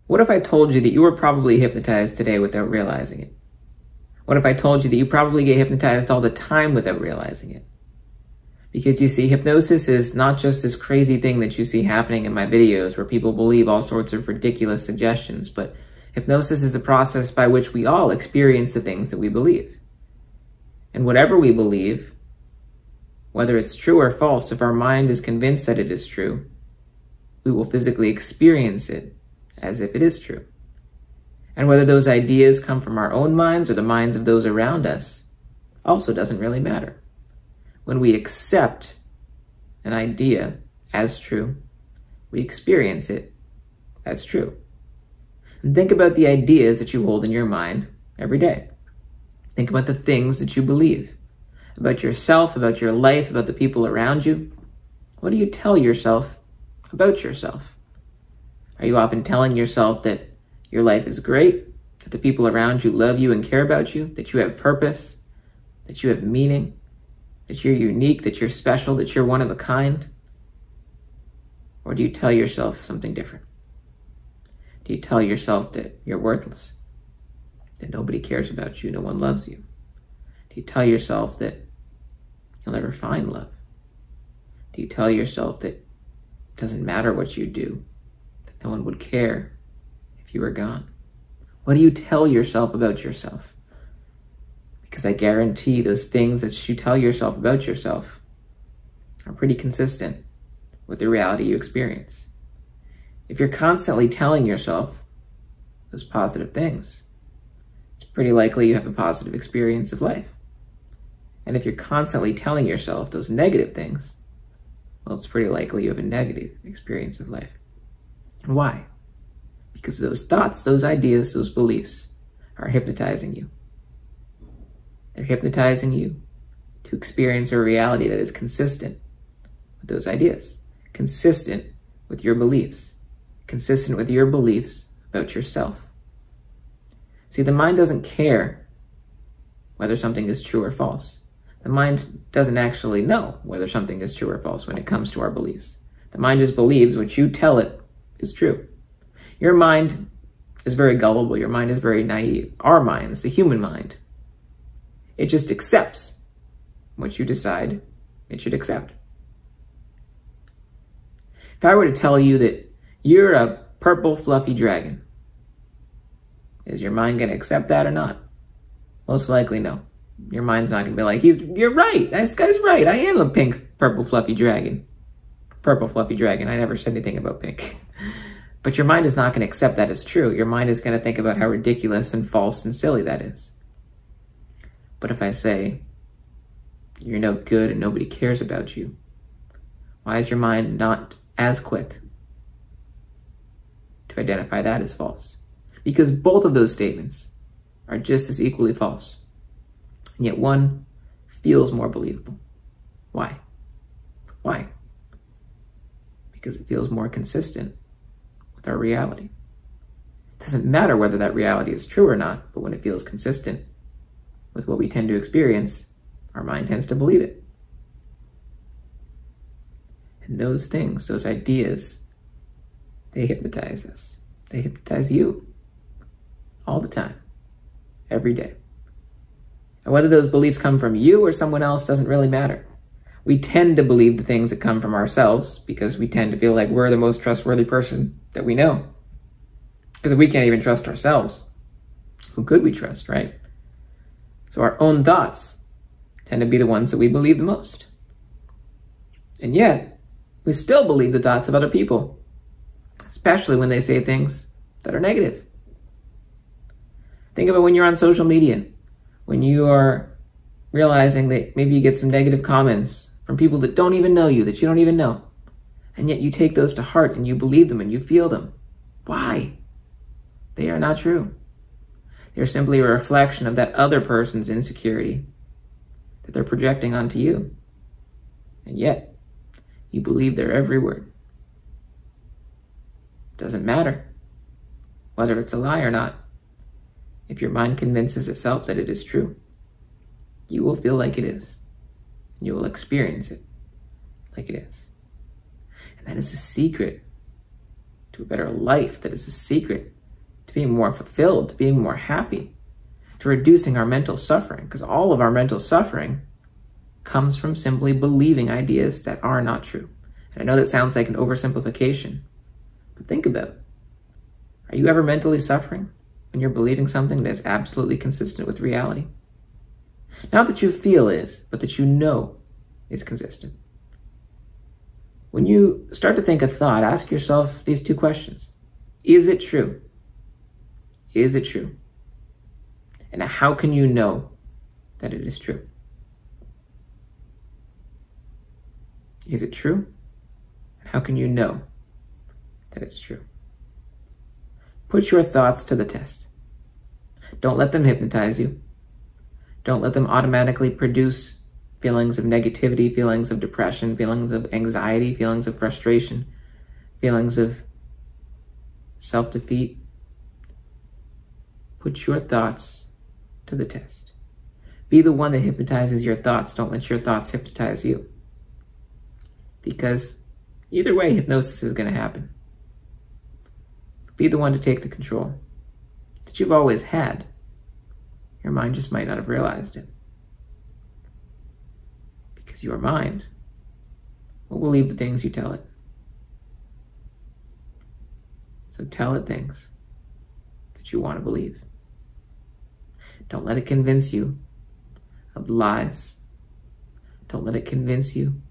What if I told you that you were probably hypnotized today without realizing it? What if I told you that you probably get hypnotized all the time without realizing it? Because you see, hypnosis is not just this crazy thing that you see happening in my videos where people believe all sorts of ridiculous suggestions, but hypnosis is the process by which we all experience the things that we believe. And whatever we believe, whether it's true or false, if our mind is convinced that it is true, we will physically experience it as if it is true. And whether those ideas come from our own minds or the minds of those around us also doesn't really matter. When we accept an idea as true, we experience it as true. And think about the ideas that you hold in your mind every day. Think about the things that you believe about yourself, about your life, about the people around you. What do you tell yourself about yourself? Are you often telling yourself that your life is great, that the people around you love you and care about you, that you have purpose, that you have meaning, that you're unique, that you're special, that you're one of a kind? Or do you tell yourself something different? Do you tell yourself that you're worthless, that nobody cares about you, no one loves you? Do you tell yourself that you'll never find love? Do you tell yourself that it doesn't matter what you do, that no one would care if you were gone? What do you tell yourself about yourself? Because I guarantee those things that you tell yourself about yourself are pretty consistent with the reality you experience. If you're constantly telling yourself those positive things, it's pretty likely you have a positive experience of life. And if you're constantly telling yourself those negative things, well, it's pretty likely you have a negative experience of life. And why? Because those thoughts, those ideas, those beliefs are hypnotizing you. They're hypnotizing you to experience a reality that is consistent with those ideas, consistent with your beliefs, consistent with your beliefs about yourself. See, the mind doesn't care whether something is true or false. The mind doesn't actually know whether something is true or false when it comes to our beliefs. The mind just believes what you tell it is true. Your mind is very gullible. Your mind is very naive. Our minds, the human mind, it just accepts what you decide it should accept. If I were to tell you that you're a purple fluffy dragon, is your mind going to accept that or not? Most likely no. Your mind's not going to be like, you're right, this guy's right, I am a pink purple fluffy dragon. Purple fluffy dragon, I never said anything about pink. But your mind is not going to accept that as true. Your mind is going to think about how ridiculous and false and silly that is. But if I say, you're no good and nobody cares about you, why is your mind not as quick to identify that as false? Because both of those statements are just as equally false. And yet one feels more believable. Why? Why? Because it feels more consistent with our reality. It doesn't matter whether that reality is true or not, but when it feels consistent with what we tend to experience, our mind tends to believe it. And those things, those ideas, they hypnotize us. They hypnotize you all the time, every day. And whether those beliefs come from you or someone else doesn't really matter. We tend to believe the things that come from ourselves because we tend to feel like we're the most trustworthy person that we know. Because if we can't even trust ourselves, who could we trust, right? So our own thoughts tend to be the ones that we believe the most. And yet, we still believe the thoughts of other people, especially when they say things that are negative. Think about when you're on social media, when you are realizing that maybe you get some negative comments from people that don't even know you, that you don't even know. And yet you take those to heart and you believe them and you feel them. Why? They are not true. They're simply a reflection of that other person's insecurity that they're projecting onto you. And yet, you believe their every word. It doesn't matter whether it's a lie or not. If your mind convinces itself that it is true, you will feel like it is. You will experience it like it is. And that is the secret to a better life. That is the secret being more fulfilled, to being more happy, to reducing our mental suffering, because all of our mental suffering comes from simply believing ideas that are not true. And I know that sounds like an oversimplification, but think about it. Are you ever mentally suffering when you're believing something that is absolutely consistent with reality? Not that you feel is, but that you know is consistent. When you start to think a thought, ask yourself these two questions. Is it true? Is it true? And how can you know that it is true? Is it true? And how can you know that it's true? Put your thoughts to the test. Don't let them hypnotize you. Don't let them automatically produce feelings of negativity, feelings of depression, feelings of anxiety, feelings of frustration, feelings of self-defeat. Put your thoughts to the test. Be the one that hypnotizes your thoughts. Don't let your thoughts hypnotize you. Because either way, hypnosis is going to happen. Be the one to take the control that you've always had. Your mind just might not have realized it. Because your mind will believe the things you tell it. So tell it things that you want to believe. Don't let it convince you of lies. Don't let it convince you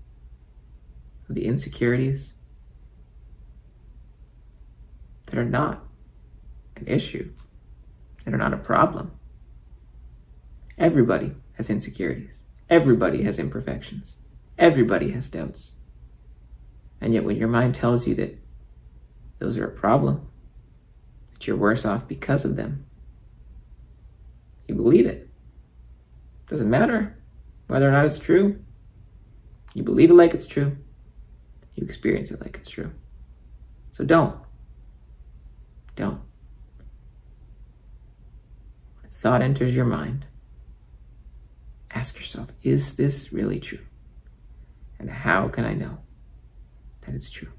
of the insecurities that are not an issue, that are not a problem. Everybody has insecurities. Everybody has imperfections. Everybody has doubts. And yet when your mind tells you that those are a problem, that you're worse off because of them, you believe it. Doesn't matter whether or not it's true. You believe it like it's true. You experience it like it's true. So don't. When a thought enters your mind, ask yourself, is this really true? And how can I know that it's true?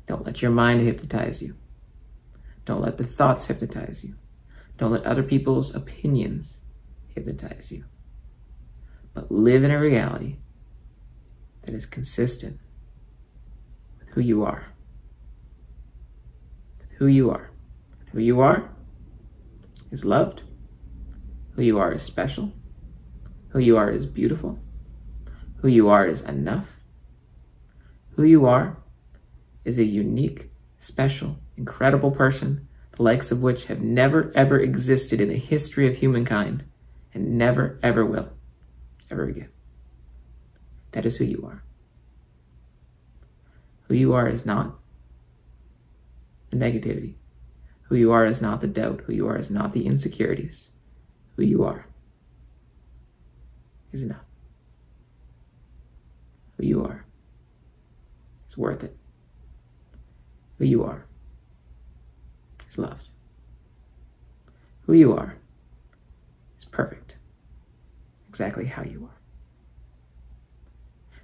Don't let your mind hypnotize you. Don't let the thoughts hypnotize you. Don't let other people's opinions hypnotize you. But live in a reality that is consistent with who you are. With who you are. Who you are is loved. Who you are is special. Who you are is beautiful. Who you are is enough. Who you are is a unique, special, incredible person, the likes of which have never, ever existed in the history of humankind and never, ever will, ever again. That is who you are. Who you are is not the negativity. Who you are is not the doubt. Who you are is not the insecurities. Who you are is enough. Who you are is worth it. Who you are is loved. Who you are is perfect, exactly how you are.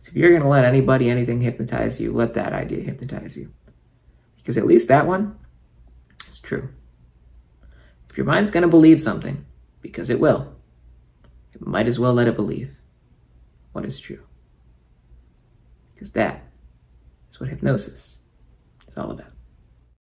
So if you're going to let anybody, anything hypnotize you, let that idea hypnotize you. Because at least that one is true. If your mind's going to believe something, because it will, you might as well let it believe what is true. Because that is what hypnosis is all about.